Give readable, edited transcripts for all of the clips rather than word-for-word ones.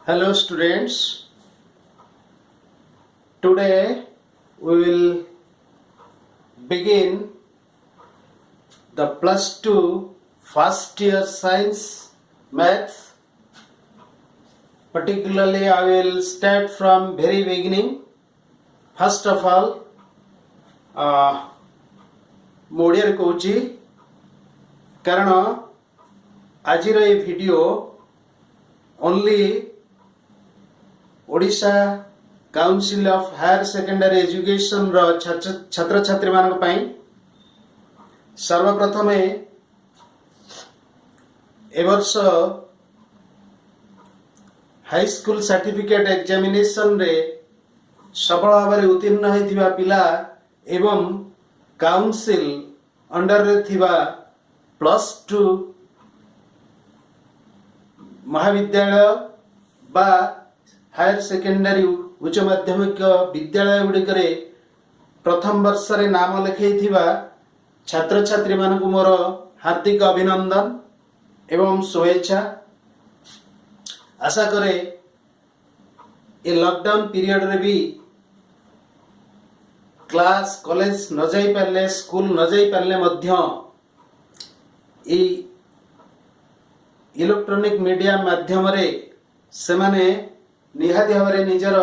Hello students, today we will begin the plus 2 first year science maths. Particularly I will start from very beginning. First of all, ମୁଁ ଓଡ଼ିଆରେ କହୁଛି କାରଣ ଆଜିର এই video only Odisha council of higher secondary ଏଜୁକେସନ୍ର ଛାତ୍ରଛାତ୍ରୀମାନଙ୍କ ପାଇଁ। ସର୍ବପ୍ରଥମେ ଏ ବର୍ଷ ହାଇସ୍କୁଲ ସାର୍ଟିଫିକେଟ୍ ଏକ୍ଜାମିନେସନରେ ସଫଳ ଭାବରେ ଉତ୍ତୀର୍ଣ୍ଣ ହୋଇଥିବା ପିଲା ଏବଂ କାଉନସିଲ୍ ଅଣ୍ଡରରେ ଥିବା +2 ମହାବିଦ୍ୟାଳୟ ବା ହାୟର ସେକେଣ୍ଡାରୀ ଉଚ୍ଚ ମାଧ୍ୟମିକ ବିଦ୍ୟାଳୟ ଗୁଡ଼ିକରେ ପ୍ରଥମ ବର୍ଷରେ ନାମ ଲେଖାଇଥିବା ଛାତ୍ରଛାତ୍ରୀମାନଙ୍କୁ ମୋର ହାର୍ଦ୍ଦିକ ଅଭିନନ୍ଦନ ଏବଂ ଶୁଭେଚ୍ଛା। ଆଶା କରେ ଏ ଲକଡାଉନ୍ ପିରିୟଡ଼ରେ ବି କ୍ଲାସ୍ କଲେଜ ନ ଯାଇପାରିଲେ ସ୍କୁଲ ନ ଯାଇପାରିଲେ ମଧ୍ୟ এই ଇଲେକ୍ଟ୍ରୋନିକ୍ ମିଡ଼ିଆ ମାଧ୍ୟମରେ ସେମାନେ ନିହାତି ଭାବରେ ନିଜର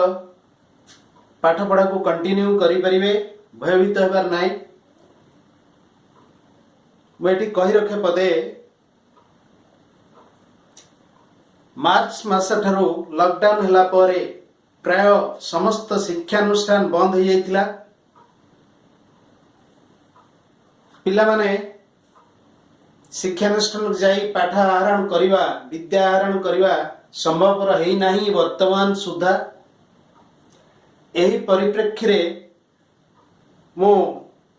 ପାଠପଢ଼ାକୁ କଣ୍ଟିନ୍ୟୁ କରିପାରିବେ, ଭୟଭୀତ ହେବାର ନାହିଁ। ମୁଁ ଏଠି କହି ରଖେ ପଦେ, ମାର୍ଚ୍ଚ ମାସ ଠାରୁ ଲକଡାଉନ୍ ହେଲା ପରେ ପ୍ରାୟ ସମସ୍ତ ଶିକ୍ଷାନୁଷ୍ଠାନ ବନ୍ଦ ହୋଇଯାଇଥିଲା। ପିଲାମାନେ ଶିକ୍ଷାନୁଷ୍ଠାନକୁ ଯାଇ ପାଠ ଆହରଣ କରିବା, ବିଦ୍ୟା ଆହରଣ କରିବା ସମ୍ଭବପର ହେଇନାହିଁ ବର୍ତ୍ତମାନ ସୁଦ୍ଧା। ଏହି ପରିପ୍ରେକ୍ଷୀରେ ମୁଁ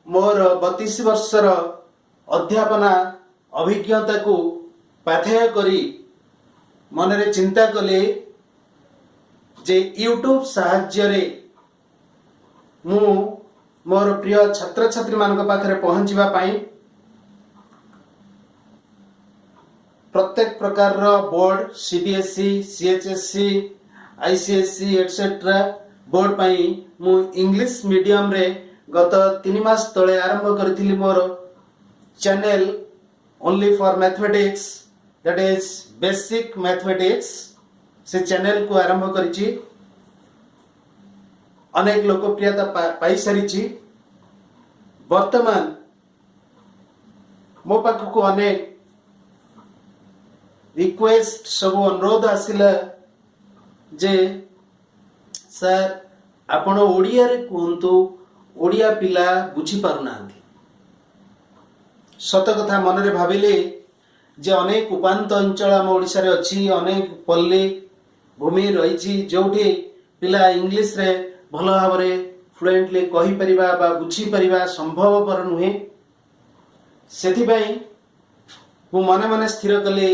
ମୋର 32 ବର୍ଷର ଅଧ୍ୟାପନା ଅଭିଜ୍ଞତାକୁ ପାଥେୟ କରି ମନରେ ଚିନ୍ତା କଲି ଯେ ୟୁଟ୍ୟୁବ୍ ସାହାଯ୍ୟରେ ମୁଁ ମୋର ପ୍ରିୟ ଛାତ୍ରଛାତ୍ରୀମାନଙ୍କ ପାଖରେ ପହଞ୍ଚିବା ପାଇଁ ପ୍ରତ୍ୟେକ ପ୍ରକାରର board CBSE, CHSE, ICSE ଏଟସେଟ୍ରା board ପାଇଁ ମୁଁ ଇଂଲିଶ ମିଡ଼ିୟମରେ ଗତ 3 ମାସ ତଳେ ଆରମ୍ଭ କରିଥିଲି ମୋର channel only for mathematics, that is basic mathematics. ସେ ଚ୍ୟାନେଲକୁ ଆରମ୍ଭ କରିଛି, ଅନେକ ଲୋକପ୍ରିୟତା ପାଇସାରିଛି। ବର୍ତ୍ତମାନ ମୋ ପାଖକୁ ଅନେକ ରିକ୍ୱେଷ୍ଟ ସବୁ ଅନୁରୋଧ ଆସିଲା ଯେ ସାର୍ ଆପଣ ଓଡ଼ିଆରେ କୁହନ୍ତୁ, ଓଡ଼ିଆ ପିଲା ବୁଝିପାରୁନାହାନ୍ତି। ସତ କଥା ମନରେ ଭାବିଲେ ଯେ ଅନେକ ଉପାନ୍ତ ଅଞ୍ଚଳ ଆମ ଓଡ଼ିଶାରେ ଅଛି, ଅନେକ ପଲ୍ଲୀ ଭୂମି ରହିଛି ଯେଉଁଠି ପିଲା ଇଂଲିଶରେ ଭଲ ଭାବରେ ଫ୍ଲୁଏଣ୍ଟଲି କହିପାରିବା ବା ବୁଝିପାରିବା ସମ୍ଭବପର ନୁହେଁ। ସେଥିପାଇଁ ମୁଁ ମନେ ମନେ ସ୍ଥିର କଲି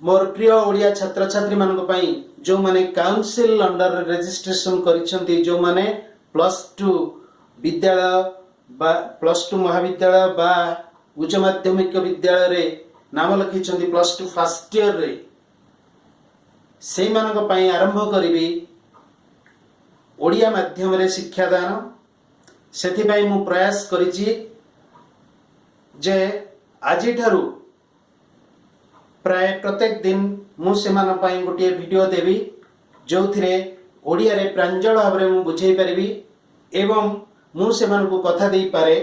ମୋର ପ୍ରିୟ ଓଡ଼ିଆ ଛାତ୍ରଛାତ୍ରୀମାନଙ୍କ ପାଇଁ ଯେଉଁମାନେ କାଉନସିଲ୍ ଅଣ୍ଡରରେ ରେଜିଷ୍ଟ୍ରେସନ୍ କରିଛନ୍ତି, ଯେଉଁମାନେ +2 ବିଦ୍ୟାଳୟ ବା +2 ମହାବିଦ୍ୟାଳୟ ବା ଉଚ୍ଚ ମାଧ୍ୟମିକ ବିଦ୍ୟାଳୟରେ ନାମ ଲେଖିଛନ୍ତି +2 ଫାର୍ଷ୍ଟ ଇୟରରେ, ସେଇମାନଙ୍କ ପାଇଁ ଆରମ୍ଭ କରିବି ଓଡ଼ିଆ ମାଧ୍ୟମରେ ଶିକ୍ଷାଦାନ। ସେଥିପାଇଁ ମୁଁ ପ୍ରୟାସ କରିଛି ଯେ ଆଜିଠାରୁ ପ୍ରାୟ ପ୍ରତ୍ୟେକ ଦିନ ମୁଁ ସେମାନଙ୍କ ପାଇଁ ଗୋଟିଏ ଭିଡ଼ିଓ ଦେବି ଯେଉଁଥିରେ ଓଡ଼ିଆରେ ପ୍ରାଞ୍ଜଳ ଭାବରେ ମୁଁ ବୁଝାଇ ପାରିବି ଏବଂ ମୁଁ ସେମାନଙ୍କୁ କଥା ଦେଇପାରେ।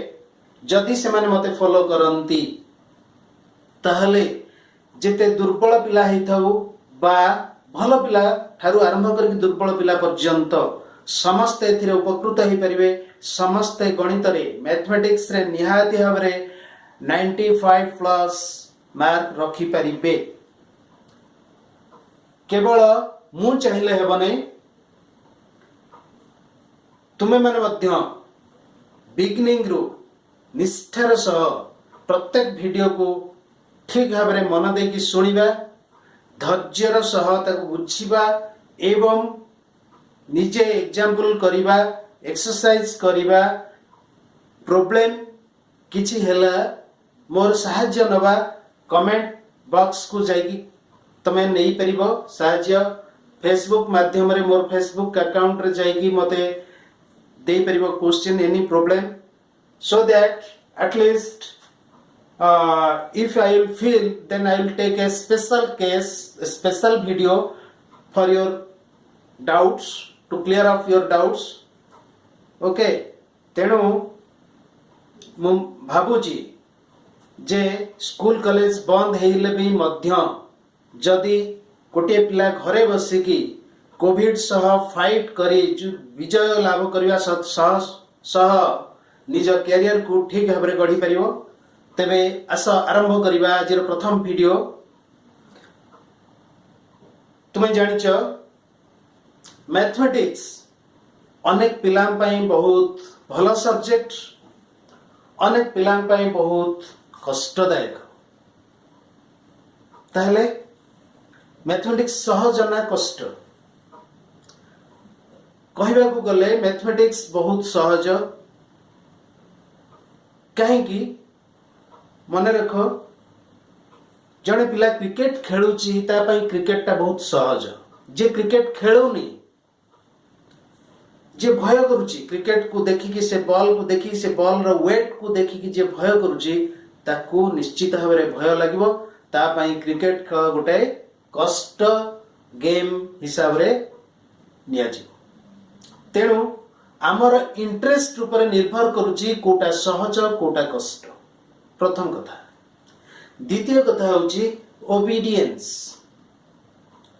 ଯଦି ସେମାନେ ମୋତେ ଫଲୋ କରନ୍ତି ତାହେଲେ ଯେତେ ଦୁର୍ବଳ ପିଲା ହେଇଥାଉ ବା ଭଲ ପିଲା ଠାରୁ ଆରମ୍ଭ କରିକି ଦୁର୍ବଳ ପିଲା ପର୍ଯ୍ୟନ୍ତ ସମସ୍ତେ ଏଥିରେ ଉପକୃତ ହୋଇପାରିବେ। ସମସ୍ତେ ଗଣିତରେ ମ୍ୟାଥମେଟିକ୍ସରେ ନିହାତି ଭାବରେ 95+ ମାର୍କ ରଖିପାରିବେ। କେବଳ ମୁଁ ଚାହିଁଲେ ହେବନି, ତୁମେମାନେ ମଧ୍ୟ ବିଗିନିଂରୁ ନିଷ୍ଠାର ସହ ପ୍ରତ୍ୟେକ ଭିଡ଼ିଓକୁ ଠିକ୍ ଭାବରେ ମନ ଦେଇକି ଶୁଣିବା, ଧୈର୍ଯ୍ୟର ସହ ତାକୁ ବୁଝିବା ଏବଂ ନିଜେ ଏକ୍ଜାମ୍ପଲ କରିବା, ଏକ୍ସରସାଇଜ କରିବା। ପ୍ରୋବ୍ଲେମ୍ କିଛି ହେଲା ମୋର ସାହାଯ୍ୟ ନେବା, କମେଣ୍ଟ ବକ୍ସକୁ ଯାଇକି तमें नहीं परिबो साहाଯ୍य फेसबुक माध्यम रे मोर फेसबुक अकाउंट रे जाइकी मते दे परिबो question any problem so that at least if I will feel then I will take a special case a special video for your doubts to clear up your doubts okay तेणु मु भाबुची जे school college बंद हेले भी मध्य जदि गोटे पिला घरे बसिकी Covid सह फाइट करी विजय लाभ करने सह निज कैरियर को ठीक भाव में गढ़ी पार तेबे आस आरंभ करवा आज प्रथम वीडियो तुम्हें जानिच मैथमेटिक्स अनेक पिला बहुत भल सब्जेक्ट अनेक पिला बहुत कष्टदायक ताहले मैथमेटिक्स सहज ना कष्ट कहवा को गले मैथमेटिक्स बहुत सहज कहीं मन रख जड़े पिला क्रिकेट खेलुची क्रिकेट टा बहुत सहज जे क्रिकेट खेलुनी जे भय करुची क्रिकेट को देखिकी से बॉल को देखिकी से बॉल रो वेट को देखिकी जे भय करुची ताकू निश्चित भाव में भय लगिबो तापाई क्रिकेट खेल गोटे कष्ट गेम हिसाब रे निया तेणु आमर इंटरेस्ट ऊपर निर्भर करुची कोटा सहज कोटा कष्ट प्रथम कथा द्वितीय कथा होची ओबीडियंस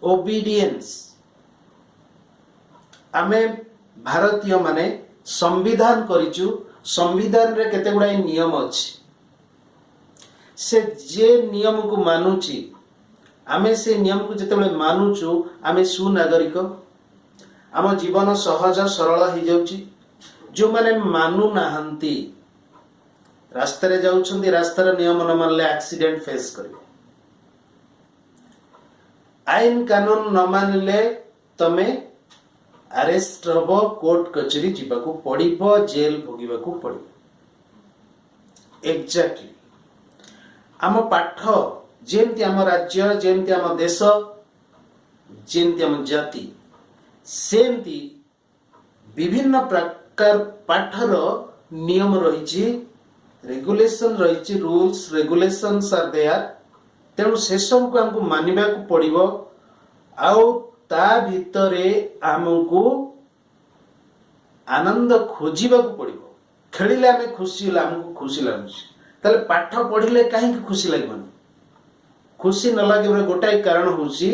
ओबीडियंस आमे भारतीय माने संविधान करिचु संविधान रे केते गुडाई नियम अछि से जे नियम को मानुची आमे से नियम को जेतेबेले मानुचु आमे सुनागरिक आम जीवन सहज सरल हो जाउची जो माने मानु नाहंती रास्ता रे जाउछंती रास्तार नियम न मानले एक्सीडेंट फेस करिवे आईन कानून न मानले तमे अरेस्ट हबो कोर्ट कचेरी जीवाकू पड़िबो जेल भोगिबाकू पड़िबो एग्जैक्टली आम पाठ जेमती आम राज्य जेमती आम देश जेमती आम जाति सेमती विभिन्न प्रकार पाठर नियम रही रेगुलेशन रही रूल्स रेगुलेशंस आर देयर तेणु से सब को हमको मानिबा को पड़िबो आउ ता भितरे आमको आनंद खोजिबा को पड़िबो खेलिले आमे खुशी हमको खुशी लागुଛି ताले पाठ पढ़िले कहीं खुशी लागबनी खुशी न लागे गोटाई कारण होची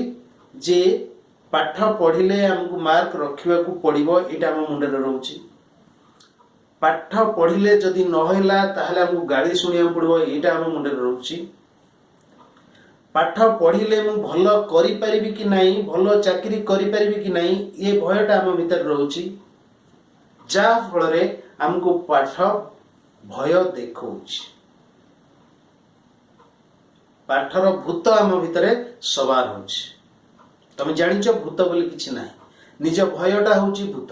जे पाठ पढ़िले हमको मार्क रखिबा को पड़िबो एटा हम मुंडे रहउची पाठ पढ़िले जदि न होला ताहले हमको गाली सुनिया पड़िबो एटा हम मुंडे रहउची पाठ पढ़िले मु भल करि परिबी कि नहीं भल चाकरी करि परिबी कि नहीं ये भयटा हम भीतर रहउची जा फल रे हमको पाठ भय देखौची पाठर भूत आम भितर सवार होची तुम जानिच भूत बोली किछि नाही निज भयटा होची भूत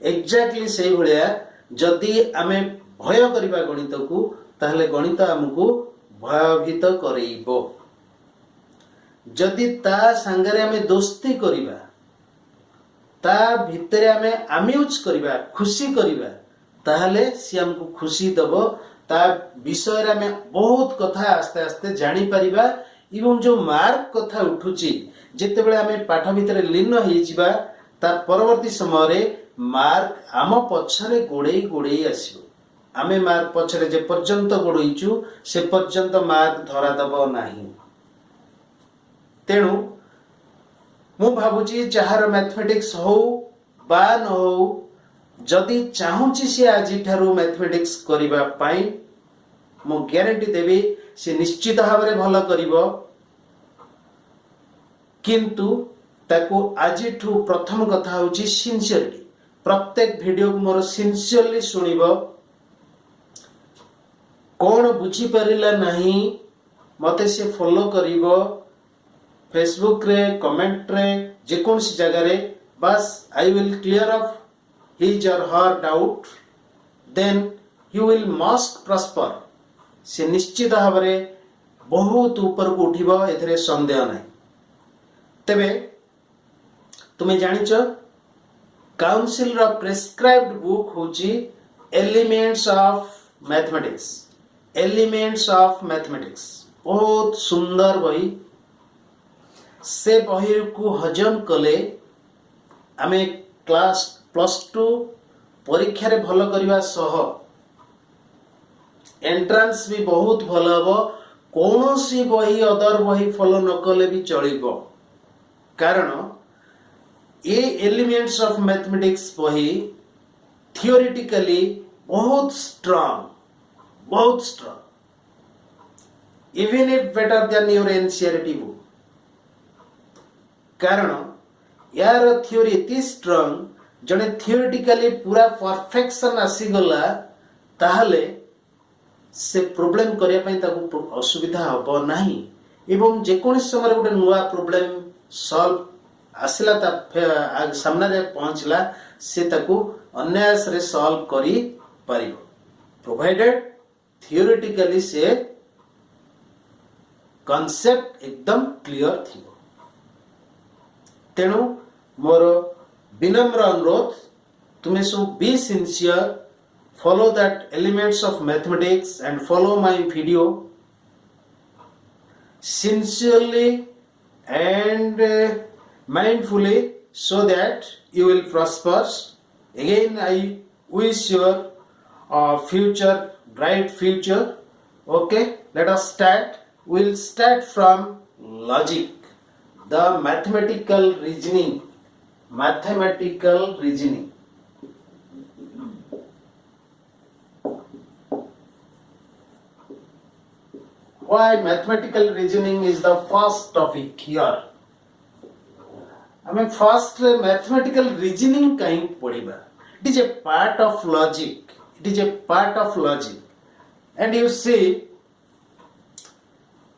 एग्जैक्टली सेही भलिया जदि आमे भय करिबा गणित को ताहले गणित हमको भयभीत करइबो जदि ता संगरे आमे दोस्ती करिबा ता भितरे आमे आम्यूज करिबा खुशी करिबा ताहले सी हमको खुशी दबो ता विषय रे में बहुत कथा आस्ते आस्ते जानी परिबा एवं जो मार्क कथा उठुची जेते बेले हमें पाठ भितर लीन होई जिबा ता परवर्ती समय रे मार्क आम पछरे गोड़े गोड़े आसीबो आमे मार्क पछरे जे पर्यंत गोड़इचु से पर्यंत मार्क धरा दबो नाही तेणु मु भाबुची जहार मैथमेटिक्स हो बा न हो जदि चाहूची से आज ठारू मैथमेटिक्स करिबा पाई मु ग्यारंटी देवी से निश्चित भाव में भल करिबो किंतु ताको आज प्रथम कथा होची सिंसियरिटी प्रत्येक वीडियो को मोर सिंसियरली सुनिबो कौन बुझी परिला नहीं मते से फॉलो करिबो फेसबुक रे कमेंट रे जे कोन सी जगह रे बस I will clear up his और her doubt then you will must prosper से निश्चित भाव में बहुत ऊपर को उठिबो एथरे संदेह नहीं तेबे तुम्हें जानिच काउंसिल रो प्रेस्क्राइब्ड बुक होची elements of mathematics. Elements of mathematics बहुत सुंदर बही। से बही को हजम कले आमे क्लास +2 परीक्षा रे भल करबा सह एंट्रांस भी बहुत भल हबो। कौनसी बही अदर बही फॉलो न कले भी चलिबो, कारण ये एलिमेंट्स ऑफ मैथमेटिक्स बही थियोरेटिकली बहुत स्ट्रांग, बहुत strong, even if better than your NCERT book. कारण यार थियोरी इतनी स्ट्रांग, जने थियोरेटिकली पूरा परफेक्शन आसीगला ताहले से प्रॉब्लम करिया पई ताकू असुविधा हबो नाही। एवं जेकोनी समय गोटे नुआ प्रॉब्लम सॉल्व आसिला ता सामने रे पहुंचला से ताकू अनायास रे सॉल्व करी परिबो, प्रोवाइडेड थियोरेटिकली से कांसेप्ट एकदम क्लियर थिबो। तेणु मोर विनम्र अनुरोध, तुम्हें सब be sincere, follow that elements of mathematics and follow my video sincerely and mindfully so that you will prosper. Again, I wish your future, bright future. Okay, let us start. We'll start from logic, the mathematical reasoning. Mathematical reasoning. Why mathematical reasoning is the first topic here. I mean, first mathematical reasoning कहीं पढ़िबा. It is a part of logic. It is a part of logic. And you see,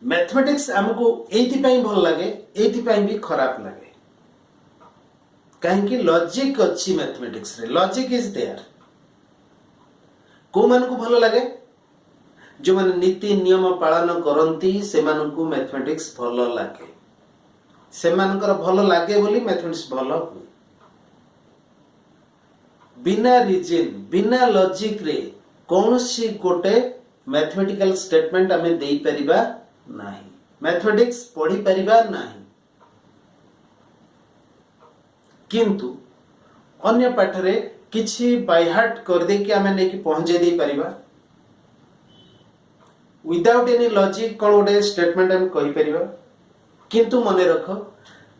mathematics हमको एथि पाई भल लागे, एथि पाई भी खराब लागे। कहीं कि logic अच्छी mathematics रे, logic is there. को मन को भल लागे? जो मैंने नीति नियम पालन करती से मैथमेटिक्स भल लगे, से भल लगे बोली मैथमेटिक्स भल हुए। बिना रीजन, बिना लॉजिक रे कौन सी गोटे मैथमेटिकल स्टेटमेंट आमे देई परिबा नाही, मैथमेटिक्स पढ़ी परिबा नाही। किंतु अन्य पाठ रे किछि बाय हार्ट कर दे कि आमे नै कि पहुंचे दे परिबा। विदाउट एनी लॉजिक कौन गोटे स्टेटमेंट हम कही परिबा। किंतु मने रख,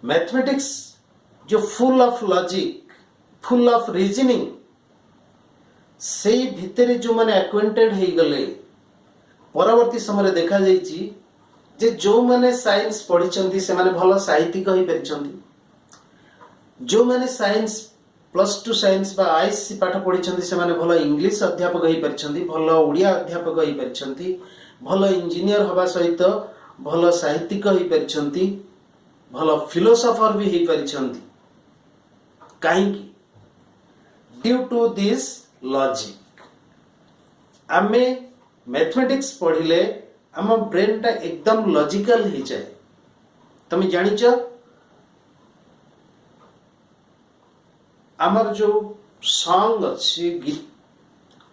मैथमेटिक्स जो full of logic, full of reasoning, से भितरे जो माने एक्वेंटेड हे गले, परवर्ती समय देखा जाइछि जे जो माने साइंस पढ़िचंती से माने भलो साहित्यिक होई परिचंती, जो माने साइंस +2 साइंस बा आईएससी पाठ पढ़िचंती से माने भलो इंग्लिश अध्यापक होई परिचंती, भलो ओडिया अध्यापक होई परिचंती, भल इंजीनियर हवा सहित भल साहित्यिक होई परिचंती, भल फिलोसोफर भी होई परिचंती। काहे कि ड्यू टू दिस लॉजिक आमे मैथमेटिक्स पढ़िले आम ब्रेन टा एकदम लॉजिकल हो जाए। तुम जानिच आमर जो सॉन्ग अच्छी, गीत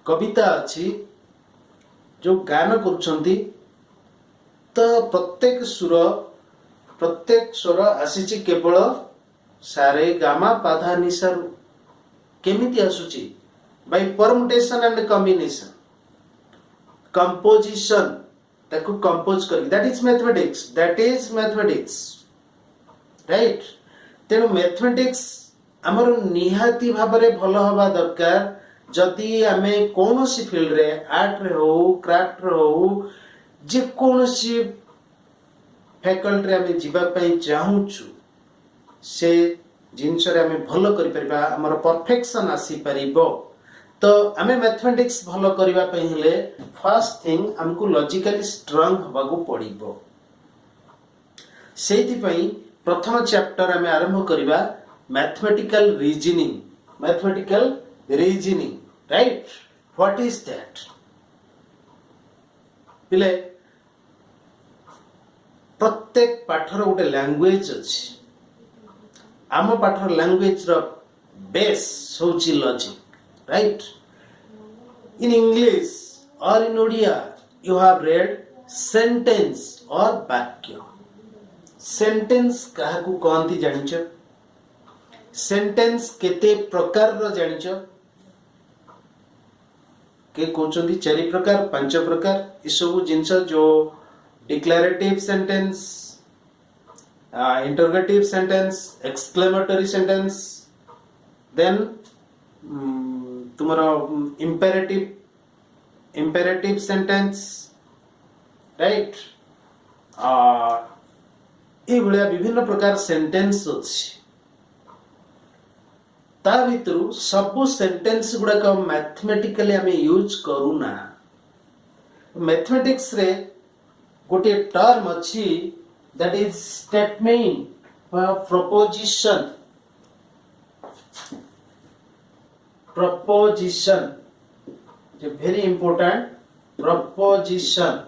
कविता अच्छी, जो गान करुछंती, तो प्रत्येक स्वर आसीची केवल सारे गामा पाधा निसारु। केमिति आसुची? By permutation and combination, composition, ताकू कंपोज करी। That is mathematics, that is mathematics, right. तेणु मैथमेटिक्स आमर निहाती भाबरे भल हवा दरकार। जदि आमे कौन सी फील्ड रे, आर्ट रे हो, क्राफ्ट रे हो, जे कौन सी फैकल्टी रे आमे जीवा पई चाहूचु, से जिनस रे आमे भल करि परिबा, हमर परफेक्शन आसी परिबो। तो आमे मैथमेटिक्स भल करिवा पई हेले फर्स्ट थिंग हमको लॉजिकली स्ट्रांग हबागु पड़िबो। सेति पई प्रथम चैप्टर आमे आरंभ करिबा mathematical reasoning. Mathematical reasoning, right? What is that? पिले प्रत्येक पाठर गोटे लैंग्वेज अच्छी, आम पाठर लैंग्वेज रो बेस होची लॉजिक राइट इन इंग्लिश और in Odia you have read sentence और वाक्य सेंटेंस काहा को कहती जानिछ सेंटेंस केते प्रकार रो जानिछ के कहउछंती 4 प्रकार 5 प्रकार ई सब जिंस जो declarative sentence interrogative sentence exclamatory sentence then तुम्हारा इंपेरेटिव सेंटेंस राइट ये भलिया विभिन्न प्रकार सेंटेंस अछि ता भितरु सब सेंटेंस गुड़ाक मैथमेटिकली आम यूज करूना मैथमेटिक्स रे गोटे टर्म अच्छी that is statement proposition a very important proposition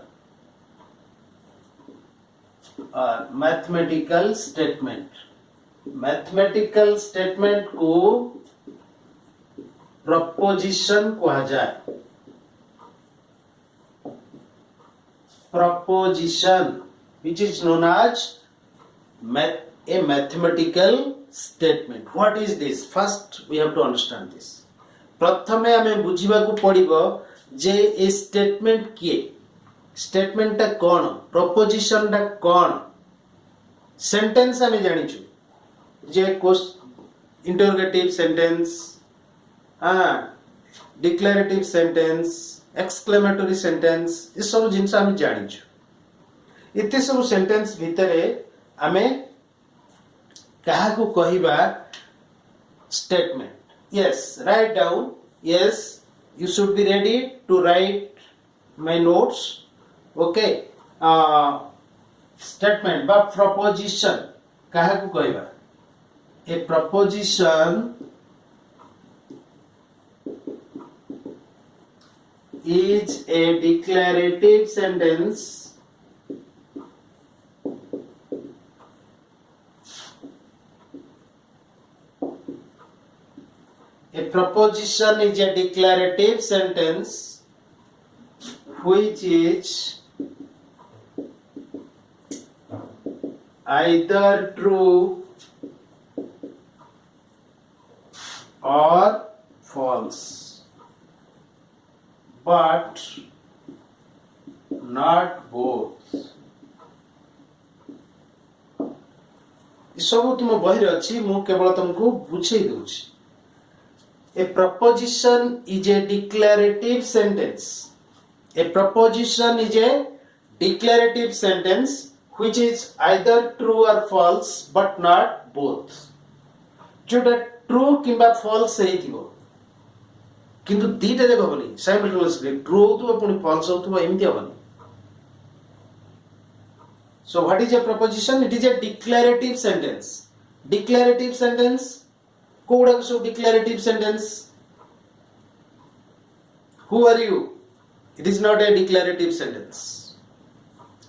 mathematical statement को proposition कहा जाए proposition which is known as a mathematical statement what is this first we have to understand this प्रथमे हमें बुझीबा को पड़िबो जे ए स्टेटमेंट किए स्टेटमेंट ता कोन proposition ता कोन सेंटेंस हमें जानिछु जे interrogative sentence declarative sentence exclamatory sentence ये सब जिनस हमें जानिछु इते सब सेंटेंस भितरे हमें कहा को कहिबा statement yes write down yes you should be ready to write my notes okay statement but proposition kaha ko kaiba a proposition is a declarative sentence A proposition is a declarative sentence which is either true or false, but not both. सब तुम बहिर अच्छी मु केवल तुमको बुझे दूची A proposition is a declarative sentence. A proposition is a declarative sentence which is either true or false but not both. जोटा true किंबा false हेतिबो किंतु दीटा जक हबनी simultaneously true होतबो पुनी false होतबो एमिति हबनी So what is a proposition? It is a declarative sentence. Declarative sentence Koda so declarative sentence who are you it is not a declarative sentence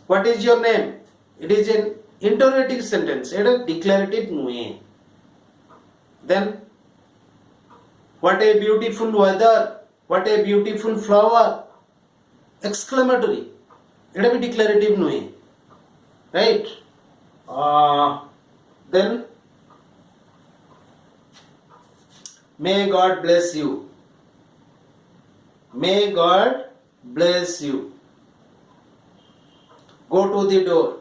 what is your name it is an interrogative sentence it is declarative nuhe then what a beautiful weather what a beautiful flower exclamatory it is declarative nuhe right then May God bless you. May God bless you. Go to the door.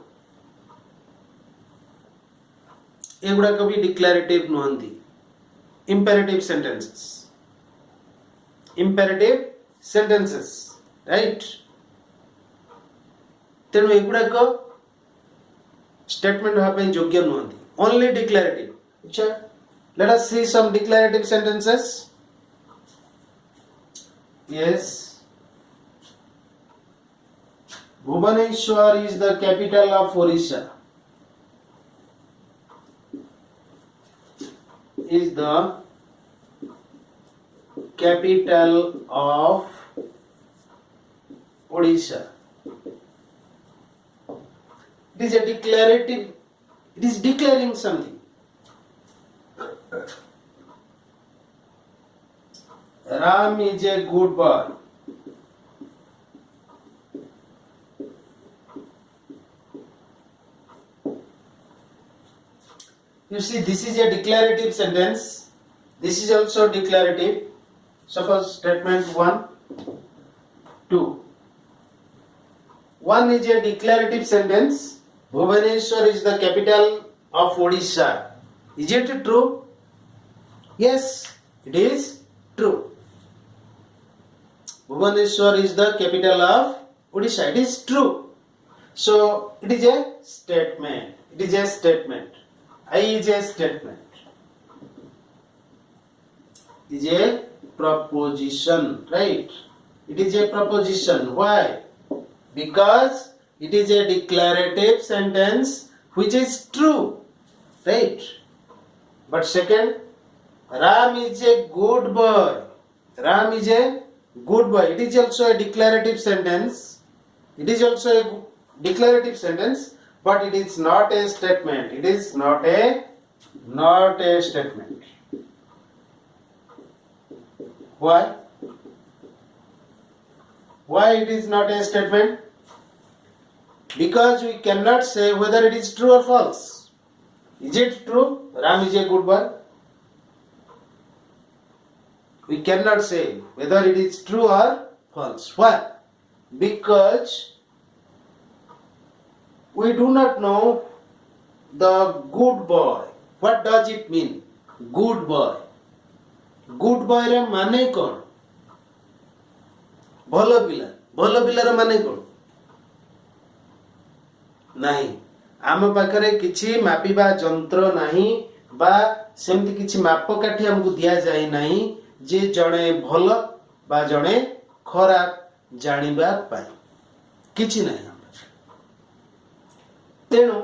एगुड़ा कभी declarative नुहंती imperative sentences right तेणु एगुड़ा को statement भाव योग्य नुहंती only declarative अच्छा Let us see some declarative sentences. Yes. Bhubaneswar is the capital of Orissa. Is the capital of Odisha. It is a declarative. It is declaring something. Ram is a good boy. You see, this is a declarative sentence. This is also declarative. Suppose statement 1, 2. 1 is a declarative sentence. Bhubaneswar is the capital of Odisha. Is it true? Yes, it is true. Bhubaneswar is the capital of Odisha. It is true. So it is a statement. It is a statement. I is a statement. It is a proposition, right? It is a proposition. Why? Because it is a declarative sentence which is true, right? But second, Ram is a good boy. Ram is a good boy. It is also a declarative sentence. It is also a declarative sentence, but it is not a statement. It is not a statement. Why? Why it is not a statement? Because we cannot say whether it is true or false. Is it true? Ram is a good boy. We cannot say whether it is true or false. Why? Because we do not know the good boy. What does it mean? Good boy. Good boy रे माने कौन? भलो पिला. भलो पिला रे माने कौन? नहीं. आम पाखरे किछि मापिबा जंत्र नाही बा सेमति किछि मापकाठी हमकु दिया जाय नाही जे जणे भलो बा जणे खराब जानिबा पाई. किछि नाही. तेणु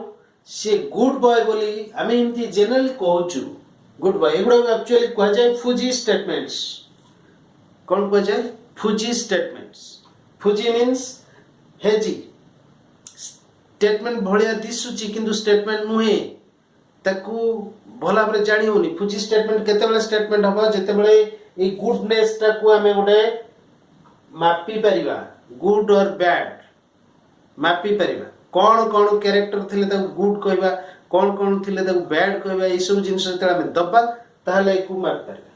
से गुड बॉय बोली आम एमती जेनरली कहूँ गुड बॉय एगुड़ा एक्चुअली कह जाए फुजी स्टेटमेंट्स. कौन कह जाए? Fuzzy statements. फुजी मीन्स हेजी स्टेटमेंट भलिया दिसुची किंतु स्टेटमेंट नुहे ताकू भला भाबरे जानि होनी. फुजी स्टेटमेंट केतेबेले स्टेटमेंट हबो जेतेबेले ए गुडनेस टाकू आमे गोटे मापी परिबा. गुड और बैड मापी परिबा. कौन कौन कैरेक्टर थिले ताकू गुड कहबा, कौन कौन थिले ताकू बैड कहबा. ए सब जिंस जेतेबेले आमे दबा ताहले एकू माप परिबा.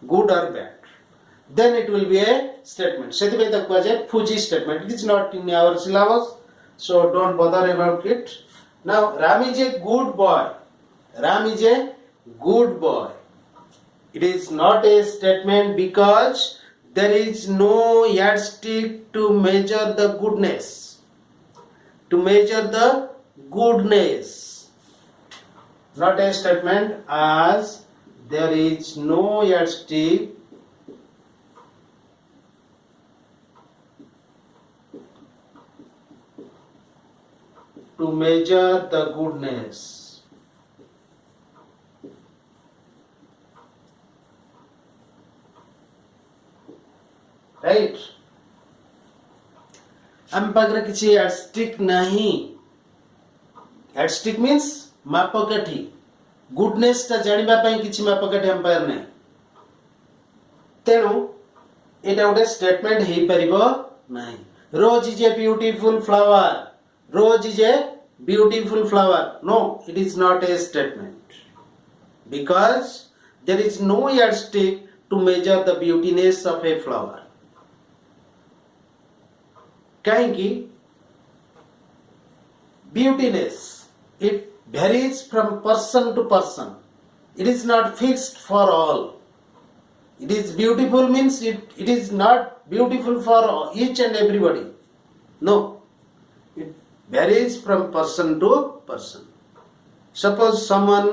गुड और bad. Then it will be a statement. सेतिबे ताकू आ जाय फुजी statement. It is not in our syllabus, so don't bother about it. Now Ram is a good boy. Ram is a good boy. It is not a statement because there is no yardstick to measure the goodness. To measure the goodness. Not a statement as there is no yardstick to measure the goodness. Right? हम पाखरे किसी yardstick नहीं. Yardstick means मापकाठी. Goodness ता जानिबा पई किछि मापकाठी हम पार नै. तेनु एटा गोटे स्टेटमेंट हेई परिबो नाही. Rose is a beautiful flower. Rose is a beautiful flower. No, it is not a statement. Because there is no yardstick to measure the beautiness of a flower. Kahinki? Beautiness, it varies from person to person. It is not fixed for all. It is beautiful means it is not beautiful for each and everybody. No. Varies from person to person. Suppose someone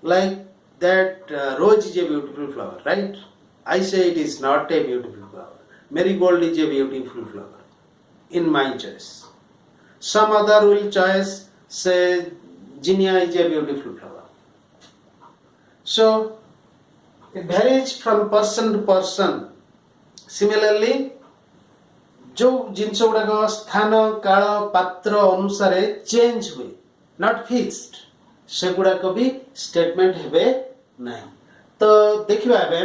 like that rose is a beautiful flower, right? I say it is not a beautiful flower. Marigold is a beautiful flower in my choice. Some other will choice say zinnia is a beautiful flower. So it varies from person to person. Similarly, जो जिनस गुड़ाक स्थान काल पात्र अनुसार change हुए, not fixed, से गुड़ाक भी statement हेबे नहीं. तो देखिबा एबे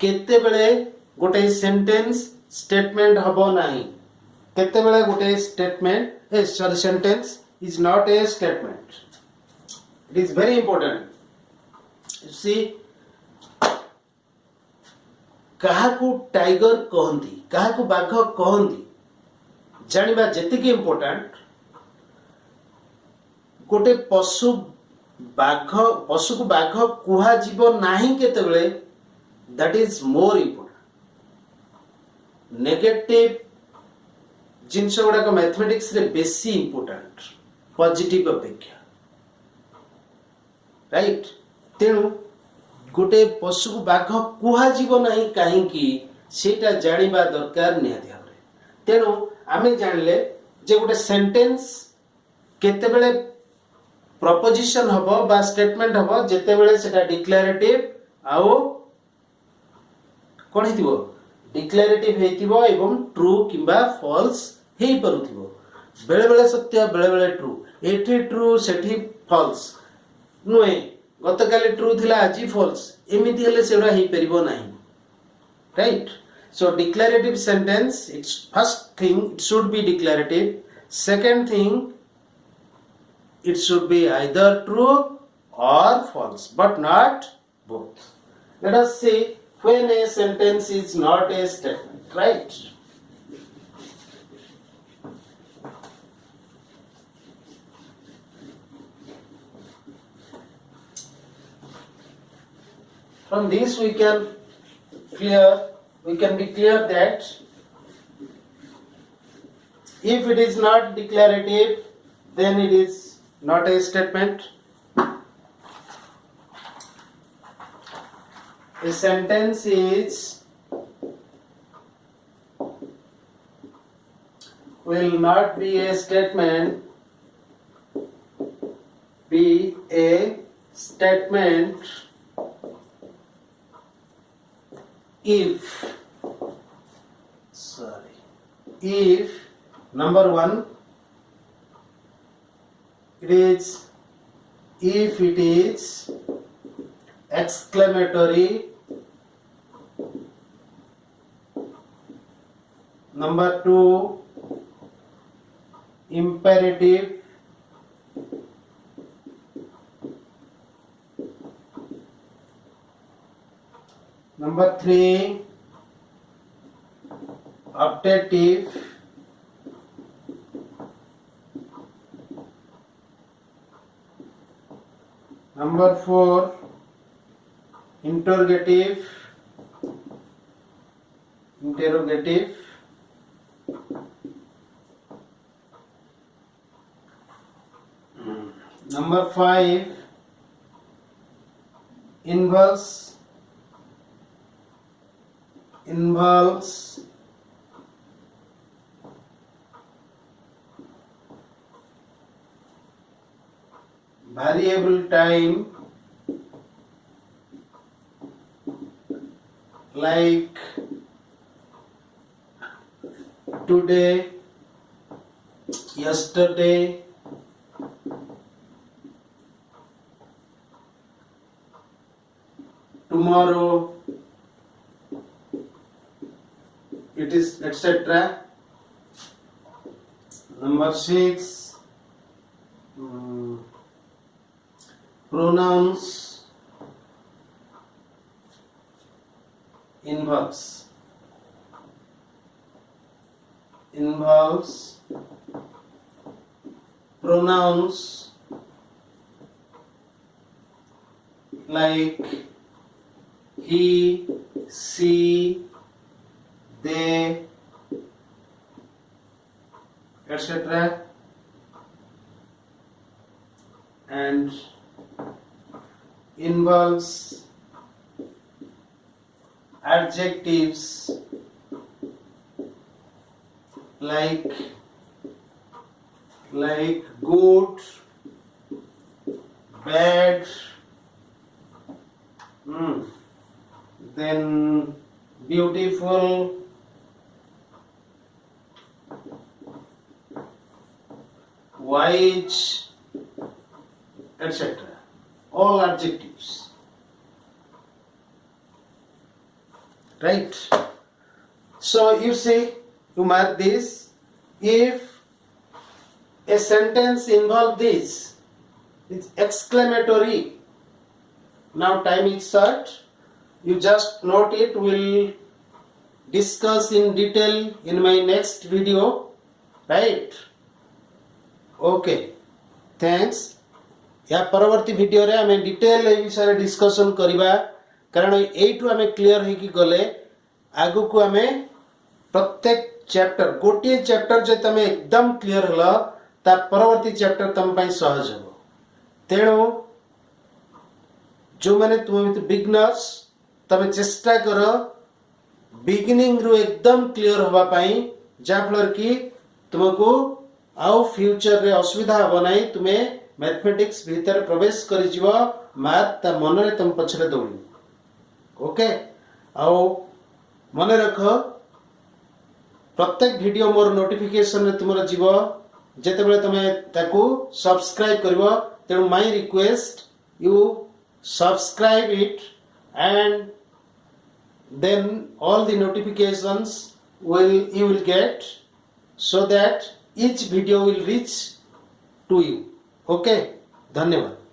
केते बेले गोटे सेंटेंस स्टेटमेंट हबो नाही केते बेले गोटे statement sorry sentence is not a statement it is very important you see काहाकू टाइगर कहंती काहाकू बाघ कहंती जानिबा जेतिकी इंपोर्टेंट गोटे पशु को बाघ कुहा जीव नाही केतेबेले that is more important negative जिनस गुड़ाक मैथमेटिक्स रे बेसी इंपोर्टेंट पॉजिटिव अपेक्षा राइट तेणु गोटे पशु को बाघ कुहा जीव नाही काहींकी सेटा जानिबा दरकार निहाती भाबरे तेणु आमे जानले जे गोटे सेंटेंस केतेबेले प्रपोजिशन हबो बा स्टेटमेंट हबो जेतेबेले सेटा डिक्लेरेटिव आउ कोन हितिबो डिक्लेरेटिव हेतिबो एवं ट्रू किबा फॉल्स हेई परुथिबो बेले बेले सत्य बेले बेले ट्रू एठी ट्रू सेठी फॉल्स नुए गतकाली ट्रू थिला आज फॉल्स एमिति हेले सेडा हेई परिबो नाही right so declarative sentence its first thing it should be declarative second thing it should be either true or false but not both let us see when a sentence is not a statement right from this we can be clear that if it is not declarative then it is not a statement a sentence is will not be a statement be a statement if number one it is if it is exclamatory number two imperative number three optative number four interrogative number five involves variable time like today, yesterday, tomorrow, it is etc. Number six, pronouns involves pronouns like he, she, they, etc. and involves adjectives like good, bad, then beautiful, wise, etc. All adjectives. right? So you see, you mark this. If a sentence involve this, it's exclamatory. Now time is short. You just note it. We'll discuss in detail in my next video, right? Okay, thanks. या परवर्ती video रे आमे detail ए विषय discussion करिबा कारण एठू आमे clear हे कि गले आगु को आमे प्रत्येक चैप्टर गोटे चैप्टर जे तमे एकदम क्लियर हला ता परवर्ती चैप्टर तम पई सहज हो तेणु जो माने तुम बिगनर्स तमे चेष्टा करो बिगिनिंग रू एकदम क्लियर होबा पई जा फलर कि तुमको आउ फ्यूचर रे असुविधा हो नाही तुमे मैथमेटिक्स भीतर प्रवेश करि जीव मैथ ता मन रे तुम पछरे दौड़ी ओके आउ मन रख प्रत्येक वीडियो मोर नोटिफिकेशन रे तुमर जीव जेते बेले तुमे ताकू सब्सक्राइब करबो तेणु my request you subscribe it and then all the notifications you will get so that each video will reach to you. Okay, धन्यवाद.